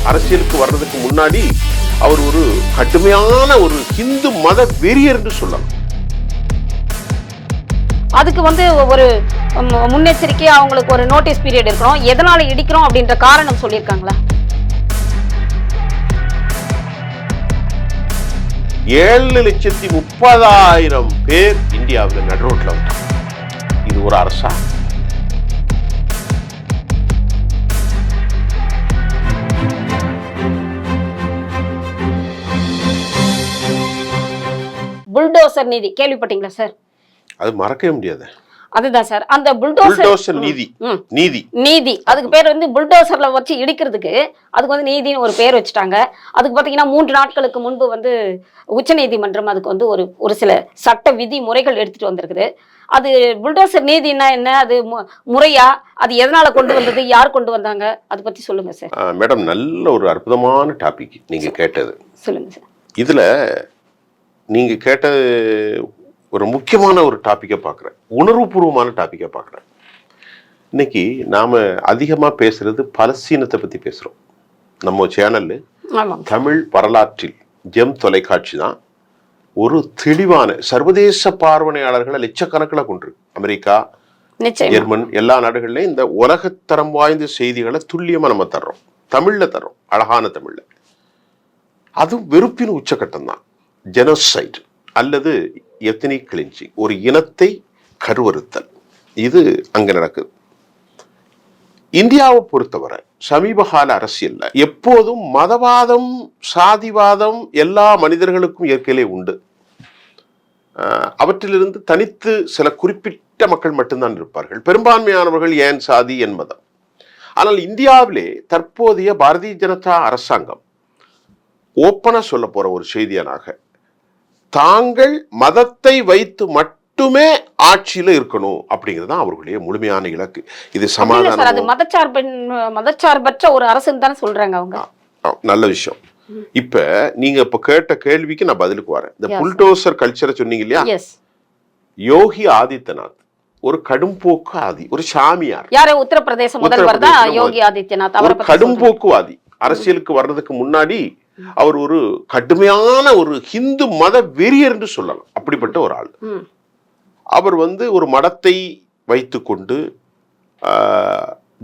அரசியலுக்கு வர்றதுக்கு முன்னாடி அவர் ஒரு கடுமையான ஒரு ஹிந்து மத வெறியர் என்று சொல்லலாம். அதுக்கு வந்து ஒரு முன்னெச்சரிக்கையா அவங்களுக்கு ஒரு நோட்டீஸ் பீரியட் இருக்கணும். எதனால இடிக்கிறோம் அப்படின்ற காரணம் சொல்லியிருக்காங்களா? 7,30,000 பேர் இந்தியாவில் நடுரோட்ல வந்தாங்க. இது ஒரு அரசா? புல்டோசர் நீதி கேள்விப்பட்டீங்களா சார்? அது மறக்கவே முடியாது. அதுதான் சார், அந்த புல்டோசர் நீதி நீதி நீதி அதுக்கு பேர் வந்து புல்டோசர்ல வச்சு இடிக்கிறதுக்கு அதுக்கு வந்து நீதினு ஒரு பேர் வச்சுட்டாங்க. அதுக்கு பாத்தீங்கன்னா 3 நாட்களுக்கு முன்பு வந்து உச்சநீதிமன்றம் அதுக்கு வந்து ஒரு சில சட்ட விதி முறைகள் எடுத்துட்டு வந்திருக்குது. அது புல்டோசர் நீதினா என்ன, அது முறையா, அது எதனால கொண்டு வந்தது, யார் கொண்டு வந்தாங்க, அதை பத்தி சொல்லுங்க சார். மேடம், நல்ல ஒரு அற்புதமான டாபிக் நீங்க கேட்டது. சொல்லுங்க சார். இதுல நீங்க கேட்ட ஒரு முக்கியமான ஒரு டாபிக்கை பார்க்குறேன், உணர்வுபூர்வமான டாபிக்கை பார்க்குறேன். இன்னைக்கு நாம அதிகமா பேசுறது பலஸ்தீனத்தை பத்தி பேசுறோம். நம்ம சேனல்ல தமிழ் வரலாற்றில் ஜெம் தொலைக்காட்சி தான் ஒரு தெளிவான சர்வதேச பார்வையாளர்களை லட்சக்கணக்கில் கொண்டிருக்கு. அமெரிக்கா, ஜெர்மன், எல்லா நாடுகள்லையும் இந்த உலகத்தரம் வாய்ந்த செய்திகளை துல்லியமா நம்ம தர்றோம், தமிழ்ல தர்றோம், அழகான தமிழ்ல. அதுவும் வெறுப்பின் உச்சகட்டம் தான். ஜெனோசைட் அல்லது எத்னிக் கிளின்சிங், ஒரு இனத்தை கருவறுத்தல், இது அங்க நடக்குது. இந்தியாவை பொறுத்தவரை சமீபகால அரசியல்ல எப்போதும் மதவாதம், சாதிவாதம் எல்லா மனிதர்களுக்கும் இயற்கையிலே உண்டு. அவற்றிலிருந்து தனித்து சில குறிப்பிட்ட மக்கள் மட்டும்தான் இருப்பார்கள். பெரும்பான்மையானவர்கள் ஏன் சாதி, என் மதம். ஆனால் இந்தியாவிலே தற்போதைய பாரதிய ஜனதா அரசாங்கம் ஓப்பனா சொல்ல போற ஒரு செய்தியானாக, தாங்கள் மதத்தை வைத்து மட்டுமே ஆட்சியில இருக்கணும் அப்படிங்கிறது அவர்களுடைய முழுமையான இலக்கு. இது சமாதானம், மதச்சார்பற்ற ஒரு அரசுன்னு தானே சொல்றாங்க அவங்க. நல்ல விஷயம். இப்ப நீங்க இப்ப கேட்ட கேள்விக்கு நான் பதிலுக்கு வரேன். இந்த புல்டோசர் கல்ச்சரை சொன்னீங்க இல்லையா, யோகி ஆதித்யநாத் ஒரு கடும்போக்குவாதி, ஒரு சாமியார். யாரு? உத்தரப்பிரதேச முதல்வர் தான் யோகி ஆதித்யநாத். அவர் கடும்போக்குவாதி. அரசியலுக்கு வர்றதுக்கு முன்னாடி அவர் ஒரு கடுமையான ஒரு ஹிந்து மத வெறியர் என்று சொல்லலாம். அப்படிப்பட்ட ஒரு ஆள். அவர் வந்து ஒரு மடத்தை வைத்துக்கொண்டு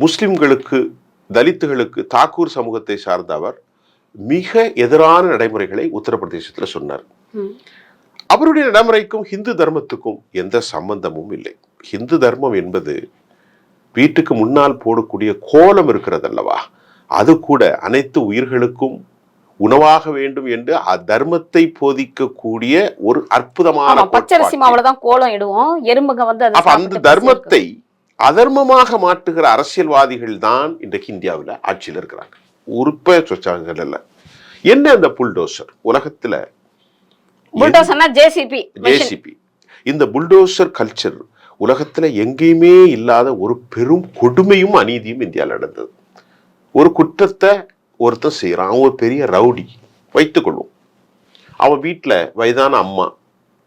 முஸ்லிம்களுக்கு, தலித்துகளுக்கு, தாக்கூர் சமூகத்தை சார்ந்த அவர் மிக எதிரான நடைமுறைகளை உத்தரப்பிரதேசத்தில் சொன்னார். அவருடைய நடைமுறைக்கும் ஹிந்து தர்மத்துக்கும் எந்த சம்பந்தமும் இல்லை. ஹிந்து தர்மம் என்பது வீட்டுக்கு முன்னால் போடக்கூடிய கோலம் இருக்கிறது அல்லவா, அது கூட அனைத்து உயிர்களுக்கும் உணவாக வேண்டும் என்று தர்மத்தை போதிக்கக்கூடிய ஒரு அற்புதமான பச்சரிசி மாவுல தான் கோலம் இடுவோம், எறும்புங்க வந்து அந்த தர்மத்தை அதர்மமாக மாற்றுகிற அரசியல்வாதிகள் தான் இன்றைக்கு இந்தியாவில் ஆட்சியில் இருக்கிறாங்க. உறுப்ப சொச்சாங்க இல்ல. என்ன அந்த புல்டோசர் உலகத்துல ஜேசிபி, இந்த புல்டோசர் கல்ச்சர் உலகத்துல எங்கேயுமே இல்லாத ஒரு பெரும் கொடுமையும் அநீதியும் இந்தியாவில் நடந்தது. ஒரு குற்றத்தை ஒருத்தன் செய்யறான், அவன் ஒரு பெரிய ரவுடி வைத்துக்கொள்வோம். அவன் வீட்டுல வயதான அம்மா,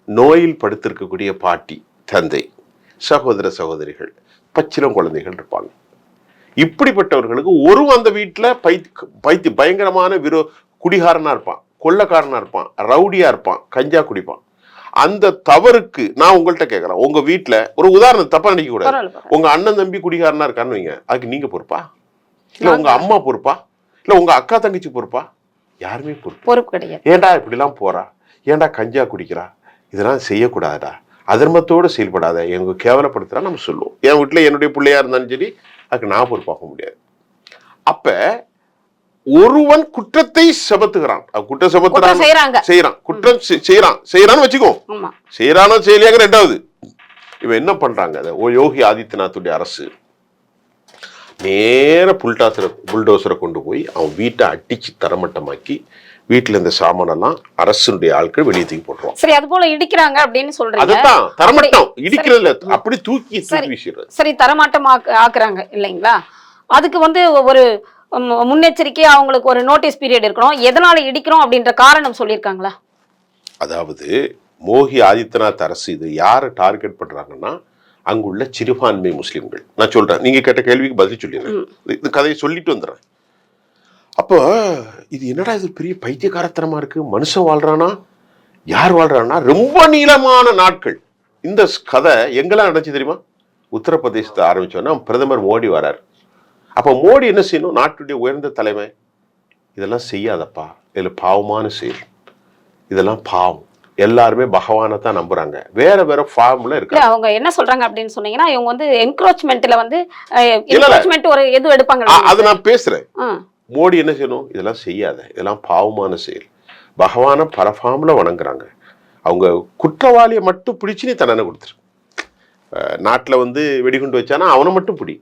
நோயில் படுத்திருக்கக்கூடிய பாட்டி, தந்தை, சகோதர சகோதரிகள், பச்சிலம் குழந்தைகள் இருப்பாங்க. இப்படிப்பட்டவர்களுக்கு ஒரு அந்த வீட்டுல பயங்கரமான குடிகாரனா இருப்பான், கொள்ளக்காரனா இருப்பான், ரவுடியா இருப்பான், கஞ்சா குடிப்பான். அந்த தவறுக்கு நான் உங்கள்கிட்ட கேட்கறேன், உங்க வீட்டுல ஒரு உதாரணம் தப்பா நினைக்க கூடாது, உங்க அண்ணன் தம்பி குடிகாரனா இருக்கான்னு வைங்க, அதுக்கு நீங்க பொறுப்பா? இல்ல உங்க அம்மா பொறுப்பா? இல்ல உங்க அக்கா தங்கச்சி பொறுப்பா? யாருமே பொறுப்பு கிடையாது. ஏன்டா இப்படி எல்லாம் போறா, ஏன்டா கஞ்சா குடிக்கிறா, இதெல்லாம் செய்யக்கூடாதா, அதர்மத்தோடு செயல்படாத, எங்க கேவலப்படுத்துறா நம்ம சொல்லுவோம். என் வீட்டுல என்னுடைய பிள்ளையா இருந்தாலும் சரி, அதுக்கு நான் பொறுப்பாக முடியாது. அப்ப ஒருவன் குற்றத்தை சமத்துகிறான், குற்றம் செய்யறான், குற்றம் செய்யறான்னு வச்சுக்கோ, செய்யறானோ செய்யலையாங்க ரெண்டாவது. இவன் என்ன பண்றாங்க, யோகி ஆதித்யநாத்துடைய அரசு நேர புல்டோசரை கொண்டு போய் அவன் வீட்டை அடிச்சு தரமட்டமாக்கி வீட்டுல இந்த சாமானெல்லாம் அரசுடைய ஆட்கள் வெளியே தூக்கி போட்டுருவான். சரி, அது போல இடிக்கிறாங்க அப்படின்னு சொல்றீங்க. அதுதான் தரமட்டம், இடிக்கிறதுல அப்படி தூக்கி வீசுறது. சரி, தரமாட்டம் ஆக்குறாங்க இல்லைங்களா? அதுக்கு வந்து ஒரு முன்னெச்சரிக்கையா அவங்களுக்கு ஒரு நோட்டீஸ் பீரியட் இருக்கணும். எதனால இடிக்கிறோம் அப்படின்ற காரணம் சொல்லியிருக்காங்களா? அதாவது யோகி ஆதித்யநாத் அரசு இது யாரை டார்கெட் பண்றாங்கன்னா, அங்குள்ள சிறுபான்மை முஸ்லிம்கள். நான் சொல்றேன், நீங்க கேட்ட கேள்விக்கு பதில் சொல்லிடுறேன், இந்த கதையை சொல்லிட்டு வந்துடுறேன். அப்போ இது என்னடா இது பெரிய பைத்தியக்காரத்தனமா இருக்கு. மனுஷன் வாழ்றானா, யார் வாழ்றானா, ரொம்ப நீளமான நாட்கள். இந்த கதை எங்கெல்லாம் நடந்துச்சு தெரியுமா? உத்தரப்பிரதேசத்தை ஆரம்பிச்சோன்னா பிரதமர் மோடி வரார். அப்போ மோடி என்ன செய்யணும்? நாட்டுடைய உயர்ந்த தலைமை, இதெல்லாம் செய்யாதப்பா, இதுல பாவமான செயல், இதெல்லாம் பாவம், எல்லாருமே பகவானை தான் நம்புறாங்க, வேற வேற ஃபார்ம்ல இருக்கு. அவங்க என்ன சொல்றாங்க அப்படின்னு சொன்னீங்கன்னா, இவங்க வந்து என்க்ரோச்மெண்ட்ல வந்து என்க்ரோச்மெண்ட் ஒரு எது எடுப்பாங்க. அது நான் பேசுறேன். மோடி என்ன செய்யணும்? இதெல்லாம் செய்யாத, இதெல்லாம் பாவமான செயல், பகவானை பரஃபார்ம்ல வணங்குறாங்க. அவங்க குற்றவாளியை மட்டும் பிடிச்சு நீ தண்டனை கொடுத்துரு. நாட்டில் வந்து வெடிகுண்டு வச்சானா அவனை மட்டும் பிடி,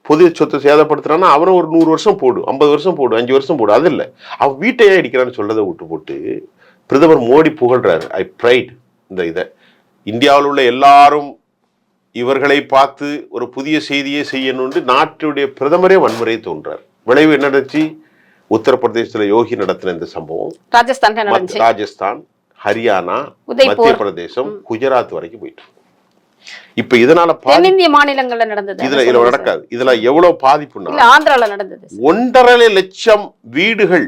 பொது சொத்தை சேதப்படுத்துறான்னா அவனை ஒரு 100 வருஷம் போடு, 50 வருஷம் போடு, 5 வருஷம் போடு. அது இல்லை, அவன் வீட்டையே அடிக்கிறான்னு சொல்லதை விட்டு போட்டு பிரதமர் மோடி புகழ்றாரு. ஐ ப்ரைட் இந்த இதை இந்தியாவில் உள்ள எல்லாரும் இவர்களை பார்த்து ஒரு புதிய செய்தியை செய்யணும்னு நாட்டுடைய பிரதமரே வன்முறையை தோன்றார். விளைவு என்ன நடந்துச்சு? உத்தரப்பிரதேசத்துல யோகி நடத்தின இந்த சம்பவம் ராஜஸ்தான், ஹரியானா, மத்திய பிரதேசம், குஜராத் வரைக்கும் போயிட்டு. இப்ப இதனால தென்னிந்திய மாநிலங்கள்ல நடந்தது. இதுல நடக்காது. இதுல எவ்வளவு பாதிப்புன்னா, ஆந்திரால நடந்தது. 1.5 லட்சம் வீடுகள்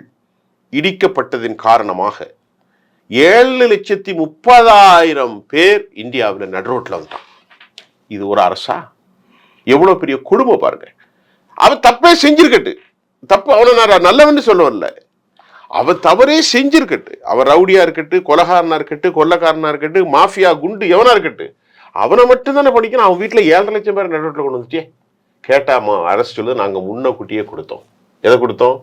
இடிக்கப்பட்டதின் காரணமாக 7,30,000 பேர் இந்தியாவில் நடுரோட்ல வந்துட்டான். இது ஒரு அரசா? எவ்வளவு பெரிய குடும்பம் பாருங்க. அவன் தப்பே செஞ்சிருக்கட்டு, தப்பு அவனை நான் நல்லவன்னு சொல்ல வரல, அவன் தவறே செஞ்சிருக்கட்டு, அவன் ரவுடியா இருக்கட்டு, கொலகாரனா இருக்கட்டு, கொள்ளக்காரனா இருக்கட்டு, மாஃபியா குண்டு எவனா இருக்கட்டு, அவனை மட்டும் தானே படிக்கணும். அவன் வீட்டுல 7.5 லட்சம் பேர் நடுரோட்ல கொண்டு வந்துட்டே கேட்டாமா அரசு சொல்லுது, நாங்க முன்னக்கூட்டியே கொடுத்தோம். எதை கொடுத்தோம்?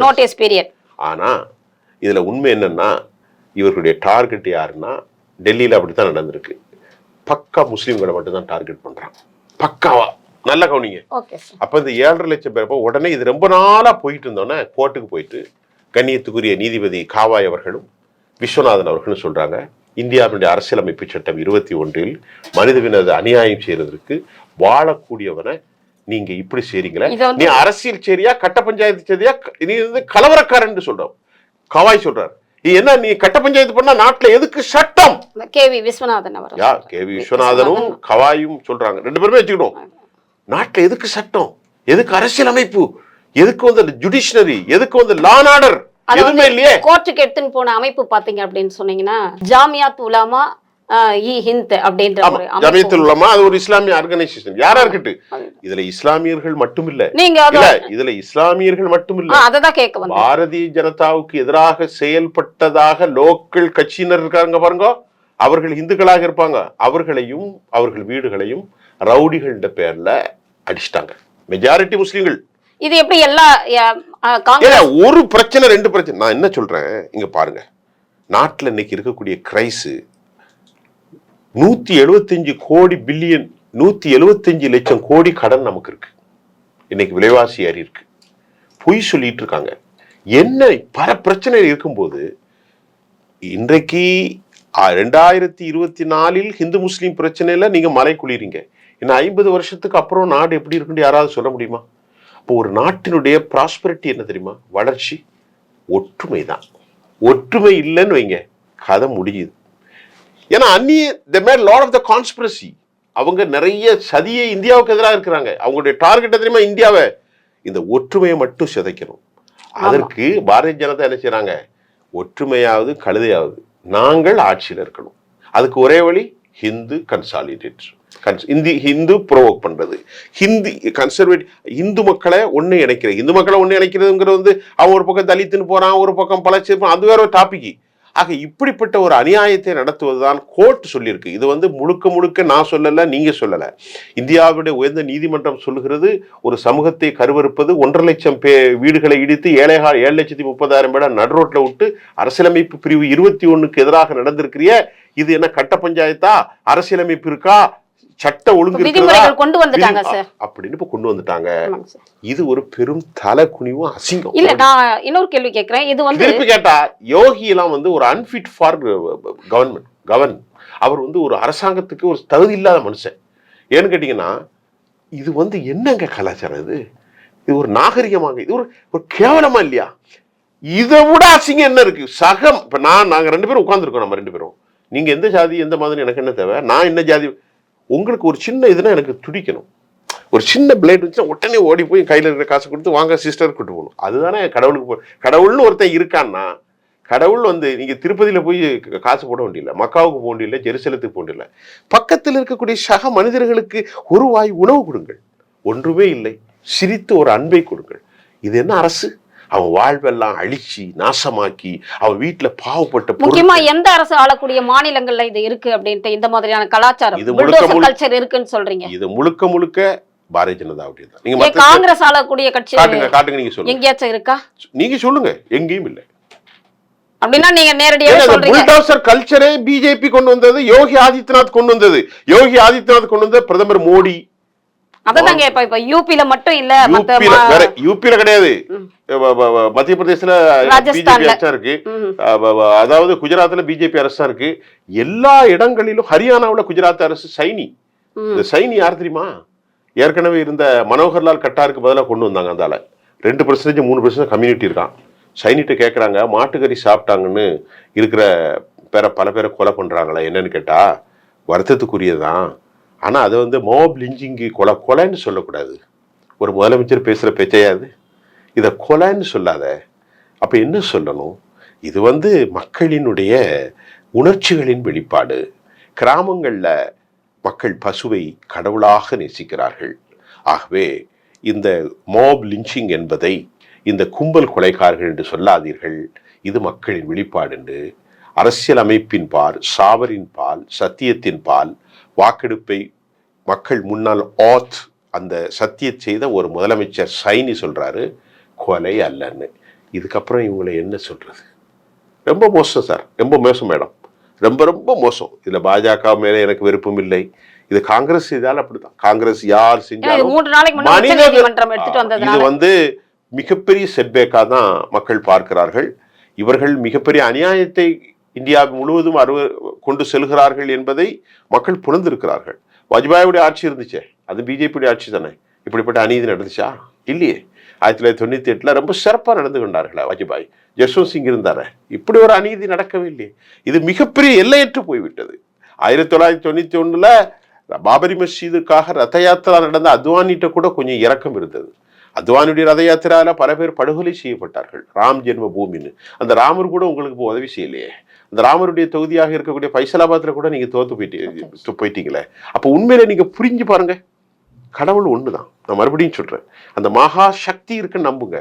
Notice period. ஆனா இதுல உண்மை என்னன்னா, இவர்களுடைய டார்கெட் யாருன்னா, டெல்லியில அப்படித்தான் நடந்திருக்கு, பக்கா முஸ்லீம்களை மட்டும் தான் டார்கெட் பண்றாங்க. பக்காவா நல்ல கவனிங்க. அப்ப இந்த 7.5 லட்சம் பேர் உடனே இது ரொம்ப நாளா போயிட்டு இருந்தோன்னே கோர்ட்டுக்கு போயிட்டு கண்ணியத்துக்குரிய நீதிபதி காவாய் அவர்களும் விஸ்வநாதன் அவர்களும் சொல்றாங்க, இந்தியாவுடைய அரசியலமைப்பு சட்டம் 21 மனிதவினது அநியாயம் செய்யறதுக்கு வாழக்கூடியவனை நீங்க இப்படி செய்றீங்களே, நீ அரசியல் சரியா கட்ட பஞ்சாயத்து சரியா, நீ வந்து கலவரக்காரன் சொல்றோம். காவாய் சொல்றாரு, என்ன நீ கட்ட பஞ்சாயத்து பண்ணா நாட்டுல எதுக்கு சட்டம்? கேவி விஸ்வநாதன் அவர், கேவி விஸ்வநாதனும் கவாயும் சொல்றாங்க, 2 பேருமே வச்சுக்கிட்டோம். நாட்டுல எதுக்கு சட்டம், எதுக்கு அரசியல் அமைப்பு, எதுக்கு வந்து ஜுடிஷியரி, எதுக்கு வந்து லா அண்ட் ஆர்டர், எதுவுமே இல்லையே. கோர்ட்டுக்கு எடுத்துன்னு போன அமைப்பு பாத்தீங்க அப்படின்னு சொன்னீங்கன்னா, ஜாமியாத் உலமா ஹிந்த் அப்படின்ற ஒரு ஜமியத்துல் உலமா, அது ஒரு இஸ்லாமிய ஆர்கனைசேஷன். யாரா இருக்கட்டு, இதுல இஸ்லாமியர்கள் மட்டும் இல்ல, இதுல இஸ்லாமியர்கள் மட்டும் இல்ல, அததான் கேட்க வந்தேன். பாரதிய ஜனதாவுக்கு எதிராக செயல்பட்டதாக லோக்கல் கட்சியினர் இருக்காங்க பாருங்க, அவர்கள் இந்துக்களாக இருப்பாங்க, அவர்களையும் அவர்கள் வீடுகளையும் ரவுடிகள் பேர்ல அடிச்சிட்டாங்க. மெஜாரிட்டி முஸ்லிம்கள். இது எப்படி எல்லா ஒரு பிரச்சனை 2 பிரச்சனை. நான் என்ன சொல்றேன் இங்க பாருங்க, நாட்டுல இன்னைக்கு இருக்கக்கூடிய கிரைஸ் 175 கோடி பில்லியன், 175 லட்சம் கோடி கடன் நமக்கு இருக்கு. இன்னைக்கு விலைவாசி ஏறி இருக்கு, பொய் சொல்லிட்டு இருக்காங்க. என்ன பல பிரச்சனை இருக்கும்போது இன்றைக்கு 2024 ஹிந்து முஸ்லீம் பிரச்சனையில நீங்க மலை குளிரீங்க. இன்னும் 50 வருஷத்துக்கு அப்புறம் நாடு எப்படி இருக்குன்னு யாராவது சொல்ல முடியுமா? இப்போ ஒரு நாட்டினுடைய ப்ராஸ்பரிட்டி என்ன தெரியுமா? வளர்ச்சி, ஒற்றுமை தான். ஒற்றுமை இல்லைன்னு வைங்க, கதை முடியுது. ஏன்னா அவங்க நிறைய சதியை இந்தியாவுக்கு எதிராக இருக்கிறாங்க. அவங்களுடைய டார்கெட் தெரியுமா? இந்தியாவை இந்த ஒற்றுமையை மட்டும் சிதைக்கணும். அதற்கு பாரதிய ஜனதா என்ன செய்யறாங்க? ஒற்றுமையாவது கழுதையாவது நாங்கள் ஆட்சியில் இருக்கணும். அதுக்கு ஒரே வழி ஹிந்து கன்சாலிடேட், ஹிந்து ப்ரோவோக் பண்றது, ஹிந்தி கன்சர்வேட்டிவ், இந்து மக்களை ஒண்ணு இணைக்கிறது. இந்து மக்களை ஒண்ணு இணைக்கிறதுங்கிறது வந்து அவன் ஒரு பக்கம் தலித்துன்னு போறான், ஒரு பக்கம் பழச்சிருப்பான், அது வேற ஒரு டாபிக். ஆக இப்படிப்பட்ட ஒரு அநியாயத்தை நடத்துவதுதான் கோர்ட் சொல்லியிருக்கு. இது வந்து முழுக்க முழுக்க நான் சொல்லல, நீங்க சொல்லல, இந்தியாவுடைய உயர்ந்த நீதிமன்றம் சொல்லுகிறது. ஒரு சமூகத்தை கருவறுப்பது, 1.5 லட்சம் வீடுகளை இடித்து 7,30,000 பேரை நடுரோட்ல விட்டு அரசியலமைப்பு பிரிவு 21க்கு எதிராக நடந்திருக்கிறிய, இது என்ன கட்ட பஞ்சாயத்தா? அரசியலமைப்பு இருக்கா? சட்ட ஒழுங்கு கொண்டு வந்துட்டாங்க சார் அப்படின்னு இப்ப கொண்டு வந்துட்டாங்க. இது ஒரு பெரும் தலை குனிவும் அசிங்கம். இல்ல, நான் இன்னொரு கேள்வி கேட்கிறேன். இது வந்து திருப்பி கேட்டா, யோகி எல்லாம் வந்து ஒரு அன்ஃபிட் ஃபார் கவர்ன், அவர் வந்து ஒரு அரசாங்கத்துக்கு ஒரு தகுதி இல்லாத மனுஷன். ஏன்னு கேட்டீங்கன்னா, இது வந்து என்னங்க கலாச்சாரம்? இது ஒரு நாகரிகமாக, இது ஒரு கேவலமா இல்லையா? இதை விட அசிங்கம் என்ன இருக்கு? சகம். இப்ப நாங்க 2 பேரும் உட்கார்ந்துருக்கோம், நம்ம 2 பேரும், நீங்க எந்த ஜாதி எந்த மாதிரி எனக்கு என்ன தேவை, நான் என்ன ஜாதி, உங்களுக்கு ஒரு சின்ன இதுனா எனக்கு துடிக்கணும். ஒரு சின்ன பிளேட் வச்சுன்னா உடனே ஓடி போய் கையில் இருக்கிற காசு கொடுத்து வாங்க சிஸ்டர் கூட்டு போகணும். அதுதானே கடவுளுக்கு கடவுள்னு ஒருத்தன் இருக்கான்னா, கடவுள் வந்து நீங்க திருப்பதியில போய் காசு போட வேண்டியில்லை, மக்காவுக்கு போக வேண்டியில்லை, ஜெருசலத்துக்கு போக வேண்டியில்லை. பக்கத்தில் இருக்கக்கூடிய சக மனிதர்களுக்கு ஒரு வாய் உணவு கொடுங்கள். ஒன்றுமே இல்லை, சிரித்து ஒரு அன்பை கொடுங்கள். இது என்ன அரசு? அவன் வாழ்வெல்லாம் அழிச்சு நாசமாக்கி அவன் வீட்டுல பாவப்பட்ட முக்கியமா எந்த அரசு ஆளக்கூடிய மாநிலங்கள்ல இது இருக்கு அப்படின்ட்டு இந்த மாதிரியான கலாச்சாரம் கல்ச்சர் இருக்குன்னு சொல்றீங்க? இது முழுக்க முழுக்க பாரதிய ஜனதா தான். நீங்க காங்கிரஸ் ஆளக்கூடிய கட்சி காட்டுங்க, நீங்க சொல்லுங்க. எங்கேயாச்சும் இருக்கா? நீங்க சொல்லுங்க. எங்கேயும் இல்லை. அப்படின்னா நீங்க நேரடியாக சொல்றீங்க. புல்டோசர் கல்ச்சரே பிஜேபி கொண்டு வந்தது, யோகி ஆதித்யநாத் கொண்டு வந்தது. யோகி ஆதித்யநாத் கொண்டு வந்த பிரதமர் மோடி. அதான் இப்ப யூபில மட்டும் இல்ல, யூபில கிடையாது, மத்திய பிரதேசல பிஜேபி அரசா இருக்கு, அதாவது குஜராத்ல பிஜேபி அரசா இருக்கு. எல்லா இடங்களிலும், ஹரியானாவுல குஜராத் அரசு சைனி. இந்த சைனி யார் தெரியுமா? ஏற்கனவே இருந்த மனோகர்லால் கட்டாருக்கு பதிலாக கொண்டு வந்தாங்க. அந்தால 2% 3% கம்யூனிட்டி இருக்கான். சைனிட்ட கேட்குறாங்க, மாட்டுக்கறி சாப்பிட்டாங்கன்னு இருக்கிற பல பேரை கொலை பண்ணுறாங்களா என்னன்னு கேட்டால் வருத்தத்துக்குரியதான். ஆனால் அதை வந்து மோப் லிஞ்சிங்கு கொலைன்னு சொல்லக்கூடாது. ஒரு முதலமைச்சர் பேசுகிற பேச்சையாது இதை கொலைன்னு சொல்லாத. அப்போ என்ன சொல்லணும்? இது வந்து மக்களினுடைய உணர்ச்சிகளின் வெளிப்பாடு. கிராமங்களில் மக்கள் பசுவை கடவுளாக நேசிக்கிறார்கள். ஆகவே இந்த மோப் லிஞ்சிங் என்பதை இந்த கும்பல் கொலைக்காரர்கள் என்று சொல்லாதீர்கள். இது மக்களின் வெளிப்பாடு என்று அரசியல் அமைப்பின் பால், சாவரின் பால், சத்தியத்தின் பால் வாக்கெடுப்பை மக்கள் முன்னால் அந்த சத்திய செய்த ஒரு முதலமைச்சர் சைனி சொல்றாரு கொலை அல்லன்னு. இதுக்கப்புறம் இவங்களை என்ன சொல்றது? ரொம்ப மோசம் சார், ரொம்ப மோசம் மேடம், ரொம்ப ரொம்ப மோசம். இதுல பாஜக மேல எனக்கு விருப்பம் இல்லை. இது காங்கிரஸ் செய்தாலும் அப்படிதான். காங்கிரஸ் யார் செஞ்சாலும் இது வந்து மிகப்பெரிய செட்பேக்கா தான் மக்கள் பார்க்கிறார்கள். இவர்கள் மிகப்பெரிய அநியாயத்தை இந்தியா முழுவதும் கொண்டு செல்கிறார்கள் என்பதை மக்கள் புரிந்திருக்கிறார்கள். வாஜ்பாயுடைய ஆட்சி இருந்துச்சே, அது பிஜேபியுடைய ஆட்சி தானே. இப்படிப்பட்ட அநீதி நடந்துச்சா? இல்லையே. 1998 ரொம்ப சிறப்பாக நடந்து கொண்டார்கள் வாஜ்பாய். ஜஸ்வந்த் சிங் இருந்தாரு. இப்படி ஒரு அநீதி நடக்கவே இல்லையே. இது மிகப்பெரிய எல்லையற்று போய்விட்டது. 1991 பாபரி மஸ்ஜிதுக்காக ரத யாத்திரா நடந்த அத்வானிட்ட கூட கொஞ்சம் இரக்கம் இருந்தது. அத்வானியுடைய ரத யாத்திரால பல பேர் படுகொலை செய்யப்பட்டார்கள். ராம் ஜென்ம பூமின்னு. அந்த ராமர் கூட உங்களுக்கு உதவி செய்யலையே. அந்த ராமருடைய தொகுதியாக இருக்கக்கூடிய பைசலாபாத்ல கூட நீங்க தோத்து போயிட்டீங்களே. அப்ப உண்மையில நீங்க புரிஞ்சு பாருங்க, கடவுள் ஒண்ணுதான். நான் மறுபடியும் சொல்றேன், அந்த மகா சக்தி இருக்குன்னு நம்புங்க.